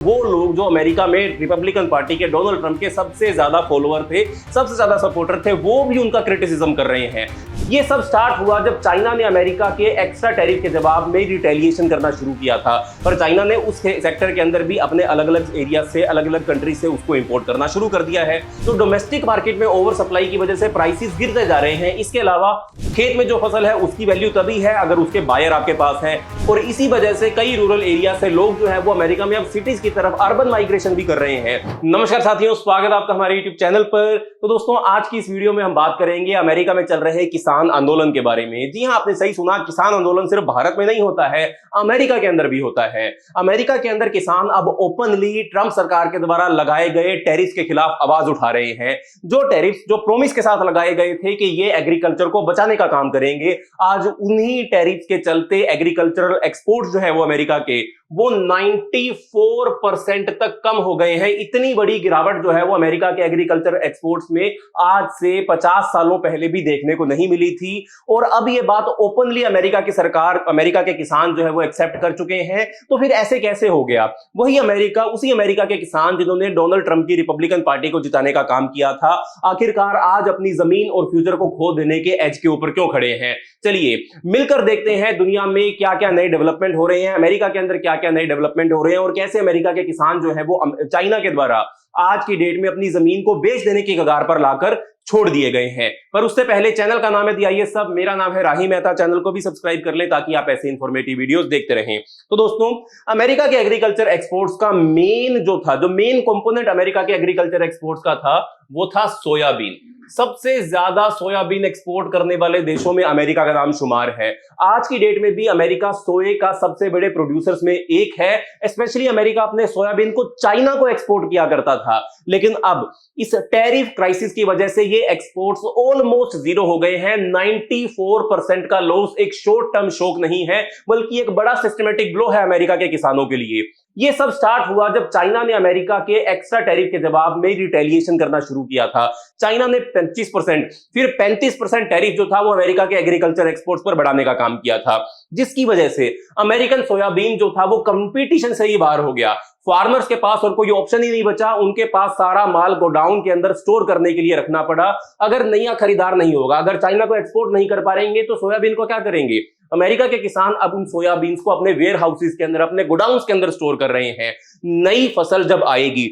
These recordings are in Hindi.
वो लोग जो अमेरिका में रिपब्लिकन पार्टी के डोनाल्ड ट्रंप के सबसे ज्यादा फॉलोअर थे, सबसे ज्यादा सपोर्टर थे, वो भी उनका क्रिटिसिज्म कर रहे हैं। ये सब स्टार्ट हुआ जब चाइना ने अमेरिका के एक्स्ट्रा टैरिफ के जवाब में रिटेलिएशन करना शुरू किया था। पर चाइना ने उस सेक्टर के अंदर भी अपने अलग अलग एरिया से, अलग अलग कंट्री से उसको इंपोर्ट करना शुरू कर दिया है। तो डोमेस्टिक मार्केट में ओवर सप्लाई की वजह से प्राइसेस गिरते जा रहे हैं। इसके अलावा खेत में जो फसल है उसकी वैल्यू तभी है अगर उसके बायर आपके पास है। और इसी वजह से कई रूरल एरिया से लोग जो है वो अमेरिका में अब सिटीज की तरफ अर्बन माइग्रेशन भी कर रहे हैं। नमस्कार साथियों, स्वागत है आपका हमारे यूट्यूब चैनल पर। तो दोस्तों, आज की इस वीडियो में हम बात करेंगे अमेरिका में चल रहे किसान आंदोलन के बारे में। जी हां, आपने सही सुना, किसान आंदोलन सिर्फ भारत में नहीं होता है, अमेरिका के अंदर भी होता है। अमेरिका के अंदर किसान अब ओपनली ट्रंप सरकार के द्वारा लगाए गए टैरिफ के खिलाफ आवाज उठा रहे हैं। जो टैरिफ जो प्रोमिस के साथ लगाए गए थे कि ये एग्रीकल्चर को बचाने का काम करेंगे, आज उन्हीं टैरिफ के चलते एग्रीकल्चरल एक्सपोर्ट जो है वो अमेरिका के वो 94% तक कम हो गए हैं। इतनी बड़ी गिरावट जो है वो अमेरिका के एग्रीकल्चर एक्सपोर्ट्स में आज से 50 सालों पहले भी देखने को नहीं मिली थी। और अब ये बात ओपनली अमेरिका की सरकार, अमेरिका के किसान जो है वो एक्सेप्ट कर चुके हैं। तो फिर ऐसे कैसे हो गया? वही अमेरिका, उसी अमेरिका के किसान जिन्होंने डोनाल्ड ट्रंप की रिपब्लिकन पार्टी को जिताने का काम किया था, आखिरकार आज अपनी जमीन और फ्यूचर को खो देने के एज के ऊपर क्यों खड़े हैं? चलिए मिलकर देखते हैं दुनिया में क्या क्या नए डेवलपमेंट हो रहे हैं, अमेरिका के अंदर क्या क्या नए डेवलपमेंट हो रहे हैं और कैसे अमेरिका के किसान जो है वो चाइना के द्वारा आज की डेट में अपनी जमीन को बेच देने की कगार पर लाकर छोड़ दिए गए हैं। पर उससे पहले चैनल का नाम है दी आई सब, मेरा नाम है राही मेहता। चैनल को भी सब्सक्राइब कर लें ताकि आप ऐसे इंफॉर्मेटिव वीडियोस देखते रहें। तो दोस्तों, अमेरिका के एग्रीकल्चर एक्सपोर्ट्स का जो मेन कंपोनेंट अमेरिका के एग्रीकल्चर एक्सपोर्ट्स का था वो था सोयाबीन। सबसे ज्यादा सोयाबीन एक्सपोर्ट करने वाले देशों में अमेरिका का नाम शुमार है। आज की डेट में भी अमेरिका सोए का सबसे बड़े प्रोड्यूसर्स में एक है। स्पेशली अमेरिका अपने सोयाबीन को चाइना को एक्सपोर्ट किया करता था, लेकिन अब इस टैरिफ क्राइसिस की वजह से ये एक्सपोर्ट्स ऑलमोस्ट जीरो हो गए हैं। 94% का लॉस एक शॉर्ट टर्म शॉक नहीं है, बल्कि एक बड़ा सिस्टमेटिक ब्लो है अमेरिका के किसानों के लिए। ये सब स्टार्ट हुआ जब चाइना ने अमेरिका के एक्स्ट्रा टैरिफ के जवाब में रिटेलिएशन करना शुरू किया था। चाइना ने 25%, फिर 35% टैरिफ जो था वो अमेरिका के एग्रीकल्चर एक्सपोर्ट्स पर बढ़ाने का काम किया था, जिसकी वजह से अमेरिकन सोयाबीन जो था वो कंपटीशन से ही बाहर हो गया। फार्मर्स के पास और कोई ऑप्शन ही नहीं बचा, उनके पास सारा माल गोडाउन के अंदर स्टोर करने के लिए रखना पड़ा। अगर नया खरीदार नहीं होगा, अगर चाइना को एक्सपोर्ट नहीं कर पाएंगे तो सोयाबीन को क्या करेंगे? अमेरिका के किसान अब उन सोयाबीन्स को अपने वेयर हाउसेस के अंदर, अपने गोडाउन्स के अंदर स्टोर कर रहे हैं। नई फसल जब आएगी,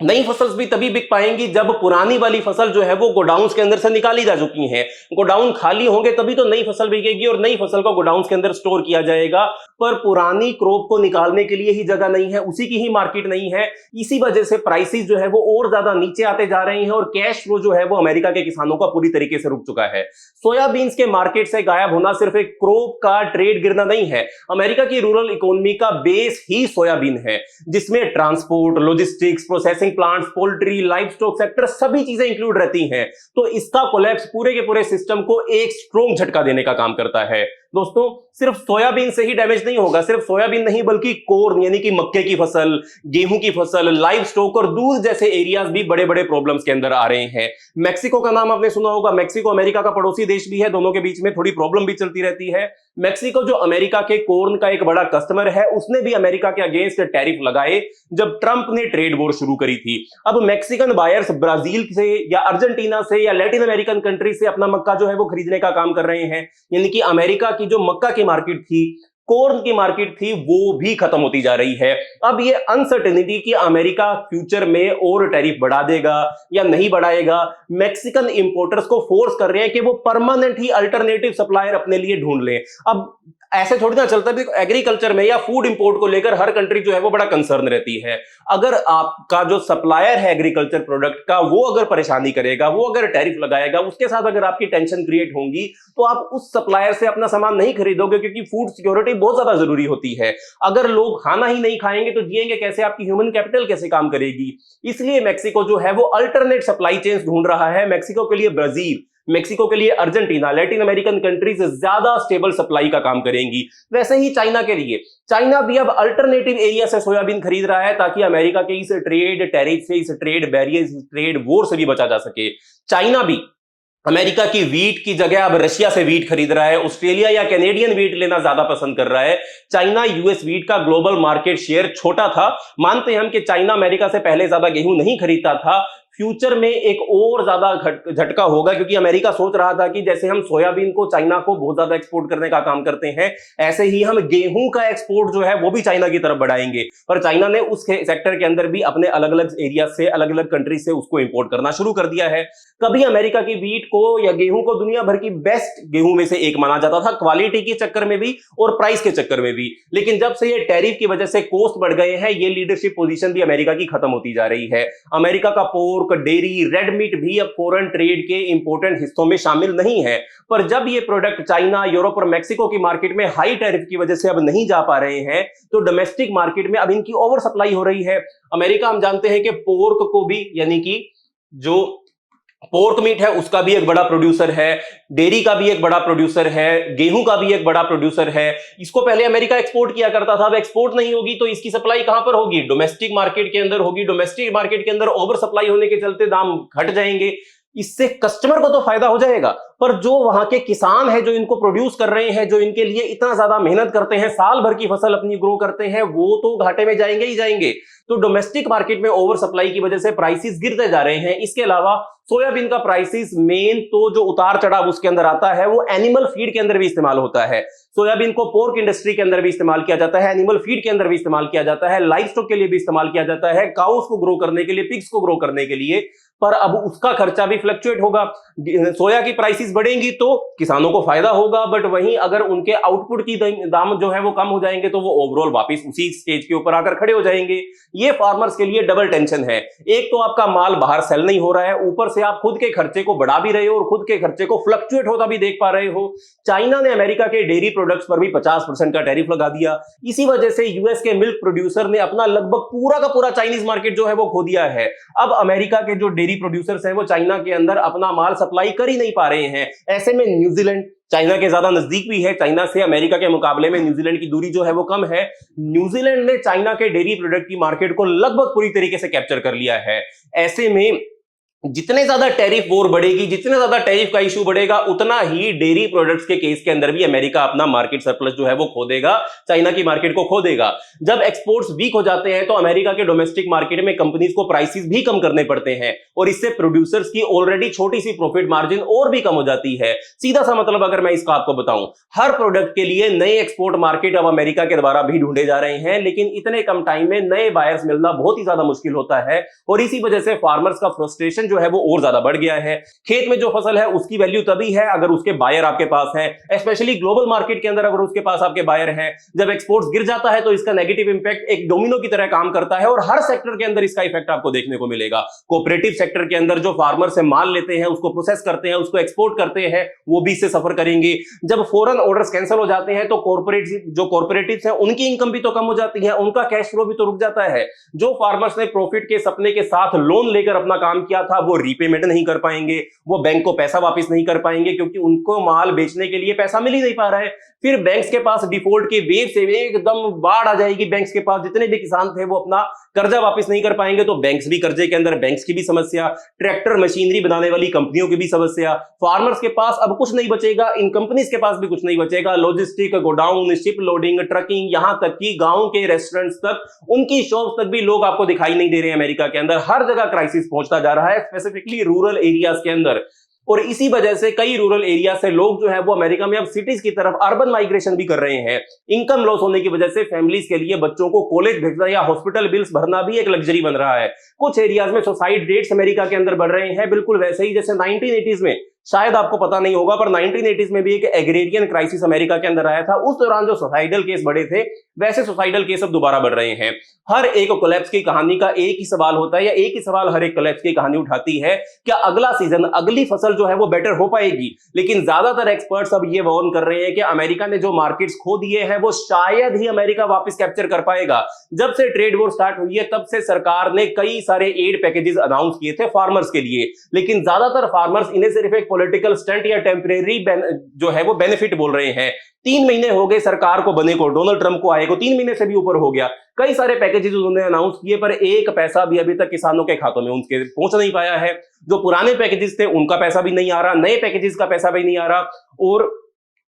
नई फसल भी तभी बिक पाएंगी जब पुरानी वाली फसल जो है वो गोडाउन्स के अंदर से निकाली जा चुकी है। गोडाउन खाली होंगे तभी तो नई फसल बिकेगी और नई फसल को गोडाउन्स के अंदर स्टोर किया जाएगा। पर पुरानी क्रॉप को निकालने के लिए ही जगह नहीं है, उसी की ही मार्केट नहीं है। इसी वजह से प्राइसेस जो है वो और ज्यादा नीचे आते जा रहे हैं और कैश फ्लो जो है वो अमेरिका के किसानों का पूरी तरीके से रुक चुका है। सोयाबीन्स के मार्केट से गायब होना सिर्फ एक क्रॉप का ट्रेड गिरना नहीं है, अमेरिका की रूरल इकोनॉमी का बेस ही सोयाबीन है, जिसमें transport, logistics, processing plants, poultry, live stock sector सभी चीजें इंक्लूड रहती हैं। तो इसका कोलैप्स पूरे के पूरे सिस्टम को एक स्ट्रॉन्ग झटका देने का काम करता है। दोस्तों, सिर्फ सोयाबीन से ही डैमेज नहीं होगा, सिर्फ सोयाबीन नहीं बल्कि कॉर्न यानी कि मक्के की फसल, गेहूं की फसल, लाइव स्टॉक और दूध जैसे एरियाज भी बड़े बड़े प्रॉब्लम्स के अंदर आ रहे हैं। मैक्सिको का नाम आपने सुना होगा, मैक्सिको अमेरिका का पड़ोसी देश भी है, दोनों के बीच में थोड़ी प्रॉब्लम भी चलती रहती है। मैक्सिको जो अमेरिका के कॉर्न का एक बड़ा कस्टमर है, उसने भी अमेरिका के अगेंस्ट टैरिफ लगाए जब ट्रंप ने ट्रेड वॉर शुरू करी थी। अब मैक्सिकन बायर्स ब्राजील से या अर्जेंटीना से या लैटिन अमेरिकन कंट्री से अपना मक्का जो है वो खरीदने का काम कर रहे हैं। यानी कि अमेरिका की जो मक्का की मार्केट थी, कॉर्न की मार्केट थी, वो भी खत्म होती जा रही है। अब ये अनसर्टेनिटी कि अमेरिका फ्यूचर में और टैरिफ बढ़ा देगा या नहीं बढ़ाएगा, मैक्सिकन इंपोर्टर्स को फोर्स कर रहे हैं कि वो परमानेंट ही अल्टरनेटिव सप्लायर अपने लिए ढूंढ लें। अब ऐसे थोड़ी ना चलता है, एग्रीकल्चर में या फूड इंपोर्ट को लेकर हर कंट्री जो है वो बड़ा कंसर्न रहती है। अगर आपका जो सप्लायर है एग्रीकल्चर प्रोडक्ट का, वो अगर परेशानी करेगा, वो अगर टैरिफ लगाएगा, उसके साथ अगर आपकी टेंशन क्रिएट होगी, तो आप उस सप्लायर से अपना सामान नहीं खरीदोगे, क्योंकि फूड सिक्योरिटी बहुत ज्यादा जरूरी होती है। अगर लोग खाना ही नहीं खाएंगे तो जिएंगे कैसे? आपकी ह्यूमन कैपिटल कैसे काम करेगी? इसलिए मैक्सिको जो है वो अल्टरनेट सप्लाई चेन ढूंढ रहा है। मैक्सिको के लिए ब्राजील, मेक्सिको के लिए अर्जेंटीना, लैटिन अमेरिकन कंट्रीज ज्यादा स्टेबल सप्लाई का काम करेंगी। वैसे ही चाइना के लिए, चाइना भी अब अल्टरनेटिव एरिया से सोयाबीन खरीद रहा है ताकि अमेरिका के इस ट्रेड टैरिफ से, इस ट्रेड बैरियर, इस ट्रेड वॉर से भी बचा जा सके। चाइना भी अमेरिका की वीट की जगह अब रशिया से वीट खरीद रहा है, ऑस्ट्रेलिया या कैनेडियन वीट लेना ज्यादा पसंद कर रहा है। चाइना यूएस वीट का ग्लोबल मार्केट शेयर छोटा था। मानते हैं हम कि चाइना अमेरिका से पहले ज्यादा गेहूं नहीं खरीदता था। फ्यूचर में एक और ज्यादा झटका होगा, क्योंकि अमेरिका सोच रहा था कि जैसे हम सोयाबीन को चाइना को बहुत ज्यादा एक्सपोर्ट करने का काम करते हैं, ऐसे ही हम गेहूं का एक्सपोर्ट जो है वो भी चाइना की तरफ बढ़ाएंगे। पर चाइना ने उस सेक्टर के अंदर भी अपने अलग अलग एरिया से, अलग अलग कंट्री से उसको इंपोर्ट करना शुरू कर दिया है। कभी अमेरिका की वीट को या गेहूं को दुनिया भर की बेस्ट गेहूं में से एक माना जाता था, क्वालिटी के चक्कर में भी और प्राइस के चक्कर में भी। लेकिन जब से ये टैरिफ की वजह से कॉस्ट बढ़ गए हैं, ये लीडरशिप पोजीशन भी अमेरिका की खत्म होती जा रही है। अमेरिका का पोर्क, डेयरी, रेड मीट भी अब फॉरेन ट्रेड के इंपोर्टेंट हिस्सों में शामिल नहीं है। पर जब ये प्रोडक्ट चाइना, यूरोप और मैक्सिको की मार्केट में हाई टैरिफ की वजह से अब नहीं जा पा रहे हैं, तो डोमेस्टिक मार्केट में अब इनकी ओवर सप्लाई हो रही है। अमेरिका, हम जानते हैं कि पोर्क को भी, यानी कि जो पोर्क मीट है उसका भी एक बड़ा प्रोड्यूसर है, डेयरी का भी एक बड़ा प्रोड्यूसर है, गेहूं का भी एक बड़ा प्रोड्यूसर है। इसको पहले अमेरिका एक्सपोर्ट किया करता था, अब एक्सपोर्ट नहीं होगी तो इसकी सप्लाई कहां पर होगी? डोमेस्टिक मार्केट के अंदर होगी। डोमेस्टिक मार्केट के अंदर ओवर सप्लाई होने के चलते दाम घट जाएंगे। इससे कस्टमर को तो फायदा हो जाएगा, पर जो वहां के किसान है, जो इनको प्रोड्यूस कर रहे हैं, जो इनके लिए इतना ज्यादा मेहनत करते हैं, साल भर की फसल अपनी ग्रो करते हैं, वो तो घाटे में जाएंगे ही जाएंगे। तो डोमेस्टिक मार्केट में ओवर सप्लाई की वजह से प्राइसेस गिरते जा रहे हैं। इसके अलावा सोयाबीन का प्राइसेस, मेन तो जो उतार चढ़ाव उसके अंदर आता है वो एनिमल फीड के अंदर भी इस्तेमाल होता है। सोयाबीन को पोर्क इंडस्ट्री के अंदर भी इस्तेमाल किया जाता है, एनिमल फीड के अंदर भी इस्तेमाल किया जाता है, लाइव स्टॉक के लिए भी इस्तेमाल किया जाता है, काउस को ग्रो करने के लिए, पिग्स को ग्रो करने के लिए। पर अब उसका खर्चा भी फ्लक्चुएट होगा। सोया की प्राइसेस बढ़ेंगी तो किसानों को फायदा होगा, बट वहीं अगर उनके आउटपुट की दाम जो है वो कम हो जाएंगे तो वो ओवरऑल वापस उसी स्टेज के ऊपर आकर खड़े हो जाएंगे। ये फार्मर्स के लिए डबल टेंशन है। एक तो आपका माल बाहर सेल नहीं हो रहा है, ऊपर से आप खुद के खर्चे को बढ़ा भी रहे हो और खुद के खर्चे को फ्लक्चुएट होता भी देख पा रहे हो। चाइना ने अमेरिका के डेयरी प्रोडक्ट्स पर भी 50% का टैरिफ लगा दिया। इसी वजह से यूएस के मिल्क प्रोड्यूसर ने अपना लगभग पूरा का पूरा चाइनीज मार्केट जो है वो खो दिया है। अब अमेरिका के जो डेयरी प्रोड्यूसर्स हैं वो चाइना के अंदर अपना माल सप्लाई कर ही नहीं पा रहे हैं। ऐसे में न्यूजीलैंड चाइना के ज्यादा नजदीक भी है, चाइना से अमेरिका के मुकाबले में न्यूजीलैंड की दूरी जो है वो कम है। न्यूजीलैंड ने चाइना के डेयरी प्रोडक्ट की मार्केट को लगभग पूरी तरीके से कैप्चर कर लिया है। ऐसे में जितने ज्यादा टैरिफ वॉर बढ़ेगी, जितने ज्यादा टैरिफ का इशू बढ़ेगा, उतना ही डेयरी प्रोडक्ट्स के केस के अंदर भी अमेरिका अपना मार्केट सरप्लस जो है वो खो देगा, चाइना की मार्केट को खो देगा। जब एक्सपोर्ट्स वीक हो जाते हैं तो अमेरिका के डोमेस्टिक मार्केट में कंपनीज को प्राइसेस भी कम करने पड़ते हैं और इससे प्रोड्यूसर्स की ऑलरेडी छोटी सी प्रॉफिट मार्जिन और भी कम हो जाती है। सीधा सा मतलब अगर मैं इसका आपको बताऊं, हर प्रोडक्ट के लिए नए एक्सपोर्ट मार्केट अब अमेरिका के द्वारा भी ढूंढे जा रहे हैं, लेकिन इतने कम टाइम में नए बायर्स मिलना बहुत ही ज्यादा मुश्किल होता है और इसी वजह से फार्मर्स का फ्रस्ट्रेशन जो है वो और ज्यादा बढ़ गया है। खेत में जो फसल है उसकी वैल्यू तभी है अगर उसके बायर आपके पास हैं, स्पेशली ग्लोबल मार्केट के अंदर अगर उसके पास आपके बायर हैं। जब एक्सपोर्ट्स गिर जाता है तो इसका नेगेटिव इंपैक्ट एक डोमिनो की तरह काम करता है और हर सेक्टर के अंदर इसका इफेक्ट आपको देखने को मिलेगा। कोऑपरेटिव सेक्टर के अंदर जो फार्मर से माल लेते हैं, उसको प्रोसेस करते हैं, उसको एक्सपोर्ट करते हैं, वो भी इससे सफर करेंगे। जब फॉरेन ऑर्डर्स कैंसिल हो जाते हैं तो कॉर्पोरेटिव्स हैं उनकी इनकम भी तो कम हो जाती है, उनका कैश फ्लो भी तो रुक जाता है। जो फार्मर्स ने प्रॉफिट के सपने के साथ लोन लेकर अपना काम किया था वो रीपेमेंट नहीं कर पाएंगे, वो बैंक को पैसा वापस नहीं कर पाएंगे क्योंकि उनको माल बेचने के लिए पैसा मिल ही नहीं पा रहा है। फिर बैंक्स के पास डिफॉल्ट के वेव से एकदम बाढ़ आ जाएगी, बैंक्स के पास जितने भी किसान थे वो अपना कर्जा वापस नहीं कर पाएंगे तो बैंक्स भी कर्जे के अंदर, बैंक्स की भी समस्या, ट्रैक्टर मशीनरी बनाने वाली कंपनियों की भी समस्या, फार्मर्स के पास अब कुछ नहीं बचेगा, इन कंपनीज के पास भी कुछ नहीं बचेगा। Logistic, godown, ship loading, trucking, यहां तक कि गांव के रेस्टोरेंट्स तक, उनकी शॉप्स तक भी लोग आपको दिखाई नहीं दे रहे हैं। अमेरिका के अंदर हर जगह क्राइसिस पहुंचता जा रहा है, स्पेसिफिकली रूरल एरियाज के अंदर। और इसी वजह से कई रूरल एरिया से लोग जो है वो अमेरिका में अब सिटीज की तरफ अर्बन माइग्रेशन भी कर रहे हैं। इनकम लॉस होने की वजह से फैमिलीज के लिए बच्चों को कॉलेज भेजना या हॉस्पिटल बिल्स भरना भी एक लग्जरी बन रहा है। कुछ एरियाज में सुसाइड रेट्स अमेरिका के अंदर बढ़ रहे हैं, बिल्कुल वैसे ही जैसे 1980s में, शायद आपको पता नहीं होगा पर 1980s में भी एक एग्रेरियन क्राइसिस अमेरिका के अंदर आया था। उस दौरान जो सुसाइडल केस बढ़े थे वैसे सुसाइडल केस अब दोबारा बढ़ रहे हैं। हर एक कोलैप्स की कहानी का एक ही सवाल होता है, या एक ही सवाल हर एक कोलैप्स की कहानी उठाती है, क्या अगला सीजन, अगली फसल जो है वो बेटर हो पाएगी? लेकिन ज्यादातर एक्सपर्ट्स अब ये वार्न कर रहे हैं कि अमेरिका ने जो मार्केट्स खो दिए हैं वो शायद ही अमेरिका वापस कैप्चर कर पाएगा। जब से ट्रेड वॉर स्टार्ट हुई है तब से सरकार ने कई सारे एड पैकेजेस अनाउंस किए थे फार्मर्स के लिए, लेकिन ज्यादातर फार्मर्स इन्हें सिर्फ एक पॉलिटिकल स्टंट या टेम्परेरी जो है वो बेनिफिट बोल रहे हैं। 3 महीने हो गए सरकार को बने को, डोनाल्ड ट्रंप को आए को 3 महीने से भी ऊपर हो गया। कई सारे पैकेजेस उन्होंने अनाउंस किए, पर एक पैसा भी अभी तक किसानों के खातों में उनके पहुंच नहीं पाया है। जो पुराने पैकेजेस थे उनका पैसा भी नहीं आ रहा, नए पैकेजेस का पैसा भी नहीं आ रहा। और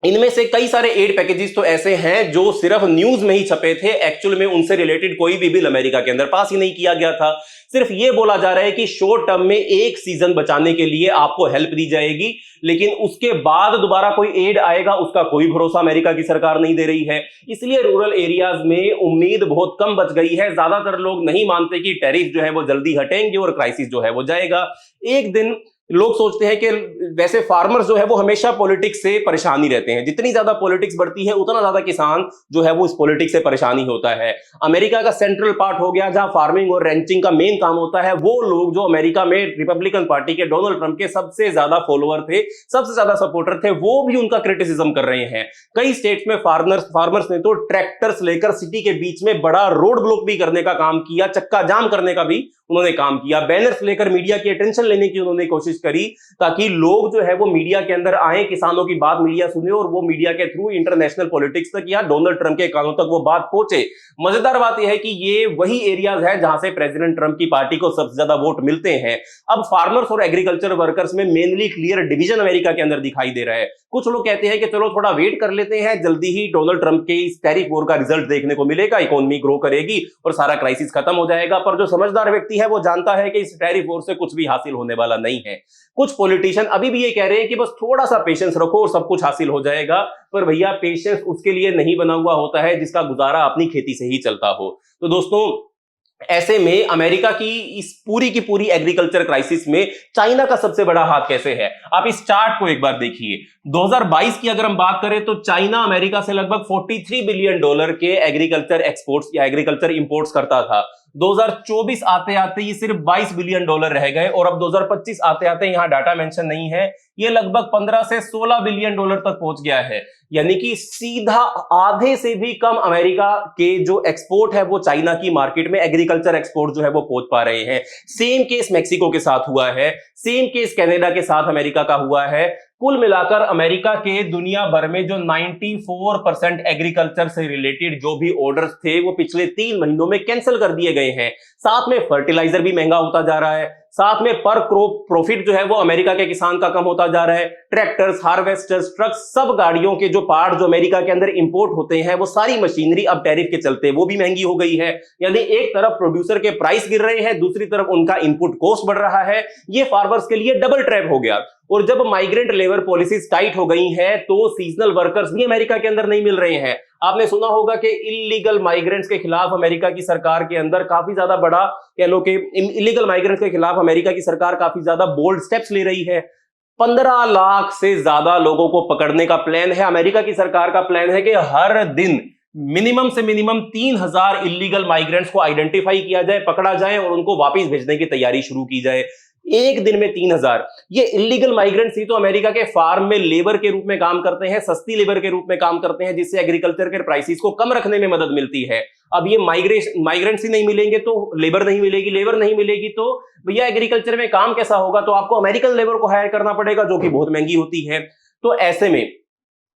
इनमें से कई सारे एड पैकेजेस तो ऐसे हैं जो सिर्फ न्यूज में ही छपे थे, एक्चुअल में उनसे रिलेटेड कोई भी बिल अमेरिका के अंदर पास ही नहीं किया गया था। सिर्फ ये बोला जा रहा है कि शॉर्ट टर्म में एक सीजन बचाने के लिए आपको हेल्प दी जाएगी, लेकिन उसके बाद दोबारा कोई एड आएगा उसका कोई भरोसा अमेरिका की सरकार नहीं दे रही है। इसलिए रूरल एरियाज में उम्मीद बहुत कम बच गई है। ज्यादातर लोग नहीं मानते कि टैरिफ जो है वो जल्दी हटेंगे और क्राइसिस जो है वो जाएगा एक दिन। लोग सोचते हैं कि वैसे फार्मर्स जो है वो हमेशा पॉलिटिक्स से परेशानी रहते हैं, जितनी ज्यादा पॉलिटिक्स बढ़ती है उतना ज्यादा किसान जो है वो इस पॉलिटिक्स से परेशानी होता है। अमेरिका का सेंट्रल पार्ट हो गया जहां फार्मिंग और रेंचिंग का मेन काम होता है, वो लोग जो अमेरिका में रिपब्लिकन पार्टी के डोनाल्ड ट्रंप के सबसे ज्यादा फॉलोअर थे, सबसे ज्यादा सपोर्टर थे, वो भी उनका क्रिटिसिज्म कर रहे हैं। कई स्टेट्स में फार्मर्स ने तो ट्रैक्टर्स लेकर सिटी के बीच में बड़ा रोड ब्लॉक भी करने का काम किया, चक्का जाम करने का भी उन्होंने काम किया, बैनर्स लेकर मीडिया की अटेंशन लेने की उन्होंने कोशिश करी ताकि लोग जो है वो मीडिया के अंदर आए, किसानों की बात मीडिया सुने और वो मीडिया के थ्रू इंटरनेशनल पॉलिटिक्स तक या डोनाल्ड ट्रंप के कानों तक वो बात पहुंचे। मजेदार बात यह है कि ये वही एरियाज है जहां से प्रेसिडेंट ट्रंप की पार्टी को सबसे ज्यादा वोट मिलते हैं। अब फार्मर्स और एग्रीकल्चर वर्कर्स में मेनली क्लियर डिवीजन अमेरिका के अंदर दिखाई दे रहा है। कुछ लोग कहते हैं कि चलो थोड़ा वेट कर लेते हैं, जल्दी ही डोनाल्ड ट्रंप के इस टैरिफ वॉर का रिजल्ट देखने को मिलेगा, इकोनॉमी ग्रो करेगी और सारा क्राइसिस खत्म हो जाएगा। पर जो समझदार व्यक्ति है वो जानता है कि इस टैरिफ वॉर से कुछ भी हासिल होने वाला नहीं है। कुछ पॉलिटिशियन अभी भी ये कह रहे हैं कि बस थोड़ा सा पेशेंस रखो और सब कुछ हासिल हो जाएगा, पर भैया पेशेंस उसके लिए नहीं बना हुआ होता है जिसका गुजारा अपनी खेती से ही चलता हो। तो दोस्तों, ऐसे में अमेरिका की इस पूरी की पूरी एग्रीकल्चर क्राइसिस में चाइना का सबसे बड़ा हाथ कैसे है? आप इस चार्ट को एक बार देखिए। 2022 की अगर हम बात करें तो चाइना अमेरिका से लगभग $43 बिलियन के एग्रीकल्चर एक्सपोर्ट्स या एग्रीकल्चर इंपोर्ट्स करता था। 2024 आते आते ये सिर्फ $22 बिलियन रह गए और अब 2025 आते आते यहां डाटा मेंशन नहीं है, ये लगभग 15 से $16 बिलियन तक पहुंच गया है। यानी कि सीधा आधे से भी कम अमेरिका के जो एक्सपोर्ट है वो चाइना की मार्केट में एग्रीकल्चर एक्सपोर्ट जो है वो पहुंच पा रहे हैं। सेम केस मेक्सिको के साथ हुआ है, सेम केस कनाडा के साथ अमेरिका का हुआ है। कुल मिलाकर अमेरिका के दुनिया भर में जो 94% एग्रीकल्चर से रिलेटेड जो भी ऑर्डर्स थे वो पिछले 3 महीनों में कैंसिल कर दिए गए हैं। साथ में फर्टिलाइजर भी महंगा होता जा रहा है, साथ में पर क्रॉप प्रॉफिट जो है वो अमेरिका के किसान का कम होता जा रहा है। ट्रैक्टर्स, हार्वेस्टर्स, ट्रक्स, सब गाड़ियों के जो पार्ट जो अमेरिका के अंदर इंपोर्ट होते हैं वो सारी मशीनरी अब टैरिफ के चलते वो भी महंगी हो गई है। यानी एक तरफ प्रोड्यूसर के प्राइस गिर रहे हैं, दूसरी तरफ उनका इनपुट कॉस्ट बढ़ रहा है। ये फार्मर्स के लिए डबल ट्रैप हो गया। और जब माइग्रेंट लेबर पॉलिसीज टाइट हो गई हैं तो सीजनल वर्कर्स भी अमेरिका के अंदर नहीं मिल रहे हैं। आपने सुना होगा कि इलीगल माइग्रेंट्स के खिलाफ अमेरिका की सरकार के अंदर काफी ज्यादा बड़ा, कह लो कि इलीगल माइग्रेंट्स के खिलाफ अमेरिका की सरकार काफी ज्यादा बोल्ड स्टेप्स ले रही है। 15 लाख से ज्यादा लोगों को पकड़ने का प्लान है। अमेरिका की सरकार का प्लान है कि हर दिन मिनिमम से मिनिमम 3000 इलीगल माइग्रेंट्स को आइडेंटिफाई किया जाए, पकड़ा जाए और उनको वापस भेजने की तैयारी शुरू की जाए। एक दिन में 3000। ये इलीगल माइग्रेंट्स ही तो अमेरिका के फार्म में लेबर के रूप में काम करते हैं, सस्ती लेबर के रूप में काम करते हैं, जिससे एग्रीकल्चर के प्राइसेस को कम रखने में मदद मिलती है। अब ये माइग्रेंट्स ही नहीं मिलेंगे तो लेबर नहीं मिलेगी, लेबर नहीं मिलेगी तो भैया एग्रीकल्चर में काम कैसा होगा? तो आपको अमेरिकन लेबर को हायर करना पड़ेगा जो कि बहुत महंगी होती है। तो ऐसे में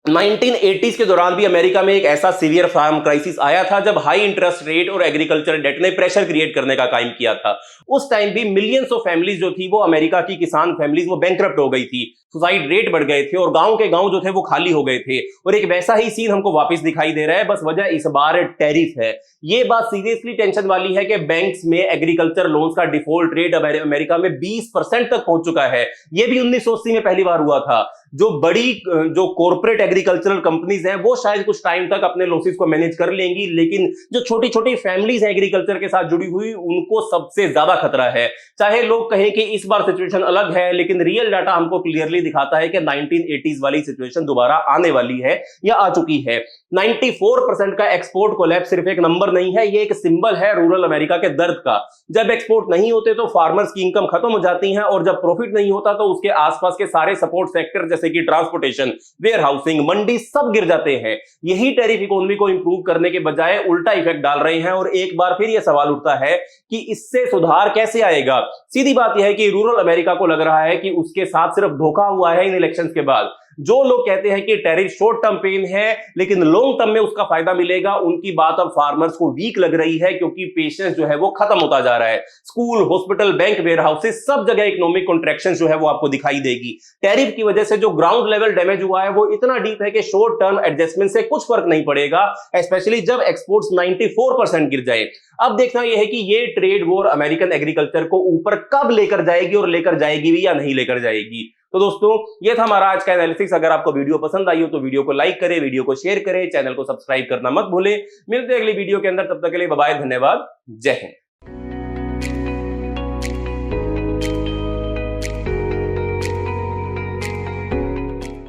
1980s के दौरान भी अमेरिका में एक ऐसा सीवियर फार्म क्राइसिस आया था जब हाई इंटरेस्ट रेट और एग्रीकल्चर डेट ने प्रेशर क्रिएट करने का काम किया था। उस टाइम भी मिलियंस ऑफ फैमिलीज जो थी वो अमेरिका की किसान फैमिलीज वो बैंकरप्ट हो गई थी, सुसाइड रेट बढ़ गए थे और गांव के गांव जो थे वो खाली हो गए थे। और एक वैसा ही सीन हमको वापस दिखाई दे रहा है, बस वजह इस बार टैरिफ है। ये बात सीरियसली टेंशन वाली है कि बैंक्स में एग्रीकल्चर लोन्स का डिफॉल्ट रेट अमेरिका में 20% तक पहुंच चुका है। ये भी 1980 में पहली बार हुआ था। जो बड़ी जो कॉर्पोरेट एग्रीकल्चरल कंपनीज हैं वो शायद कुछ टाइम तक अपने लॉसेस को मैनेज कर लेंगी, लेकिन जो छोटी छोटी फैमिलीज हैं एग्रीकल्चर के साथ जुड़ी हुई उनको सबसे ज्यादा खतरा है। चाहे लोग कहें कि इस बार सिचुएशन अलग है, लेकिन रियल डाटा हमको क्लियरली दिखाता है कि 1980s वाली सिचुएशन दोबारा आने वाली है या आ चुकी है। 94% का एक्सपोर्ट कोलैप्स सिर्फ एक नंबर नहीं है, ये एक सिंबल है रूरल अमेरिका के दर्द का। जब एक्सपोर्ट नहीं होते तो फार्मर्स की इनकम खत्म हो जाती है और जब प्रॉफिट नहीं होता तो उसके आसपास के सारे सपोर्ट सेक्टर जैसे कि ट्रांसपोर्टेशन, वेयर हाउसिंग, मंडी सब गिर जाते हैं। यही टैरिफ इकोनॉमी को इंप्रूव करने के बजाय उल्टा इफेक्ट डाल रहे हैं। और एक बार फिर यह सवाल उठता है कि इससे सुधार कैसे आएगा। सीधी बात यह है कि रूरल अमेरिका को लग रहा है कि उसके साथ सिर्फ धोखा हुआ है इन इलेक्शंस के बाद। जो लोग कहते हैं कि टैरिफ शॉर्ट टर्म पेन है लेकिन लॉन्ग टर्म में उसका फायदा मिलेगा, उनकी बात अब फार्मर्स को वीक लग रही है, क्योंकि पेशेंस जो है वो खत्म होता जा रहा है। School, hospital, bank, warehouses सब जगह इकोनॉमिक कॉन्ट्रैक्शन जो है वो आपको दिखाई देगी। टैरिफ की वजह से जो ग्राउंड लेवल डैमेज हुआ है वो इतना डीप है कि शॉर्ट टर्म एडजस्टमेंट से कुछ फर्क नहीं पड़ेगा, स्पेशली जब एक्सपोर्ट्स 94% गिर जाए। अब देखना यह है कि ये ट्रेड वॉर अमेरिकन एग्रीकल्चर को ऊपर कब लेकर जाएगी और लेकर जाएगी भी या नहीं लेकर जाएगी। तो दोस्तों, ये था हमारा आज का एनालिसिस। अगर आपको वीडियो पसंद आई हो तो वीडियो को लाइक करें, वीडियो को शेयर करें, चैनल को सब्सक्राइब करना मत भूलें। मिलते हैं अगली वीडियो के अंदर, तब तक के लिए बाय बाय, धन्यवाद, जय हिंद।